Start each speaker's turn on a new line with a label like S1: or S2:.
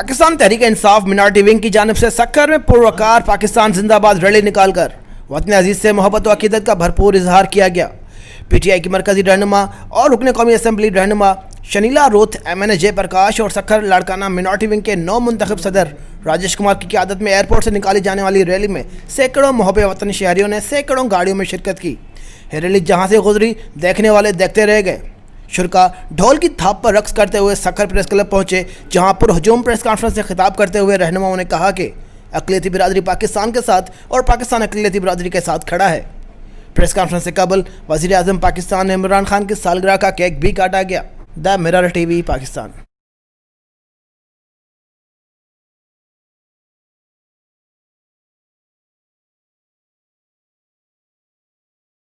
S1: Pakistan Tehreek Insaf minority wing की जानिब से सक्कर में पुरवकार पाकिस्तान जिंदाबाद रैली निकालकर वतन अजीज से मोहब्बत व अकीदत का भरपूर इजहार किया गया। पीटीआई की मरकजी रहनुमा और रुकन कौमी असम्बली रहनुमा शनीला रोथ, MNA जयप्रकाश और सक्कर लाड़काना मिनार्टी विंग के नौ मुंतखब सदर राजेश कुमार की क़यादत में एयरपोर्ट से निकाली जाने वाली रैली में सैकड़ों मोहब्ब वतन शहरियों ने सैकड़ों गाड़ियों में शिरकत की। रैली जहाँ से गुजरी देखने वाले देखते रह गए। शुरा ढोल की थाप पर रक्स करते हुए सक्कर प्रेस क्लब पहुंचे, जहां पुरहजूम प्रेस कॉन्फ्रेंस से खिताब करते हुए रहनुमाओं ने कहा कि अक़लियती बिरादरी पाकिस्तान के साथ और पाकिस्तान अक़लियती बिरादरी के साथ खड़ा है। प्रेस कॉन्फ्रेंस से कबल वज़ीर आज़म पाकिस्तान इमरान खान की सालगिरह का केक भी काटा गया। The mirror TV Pakistan.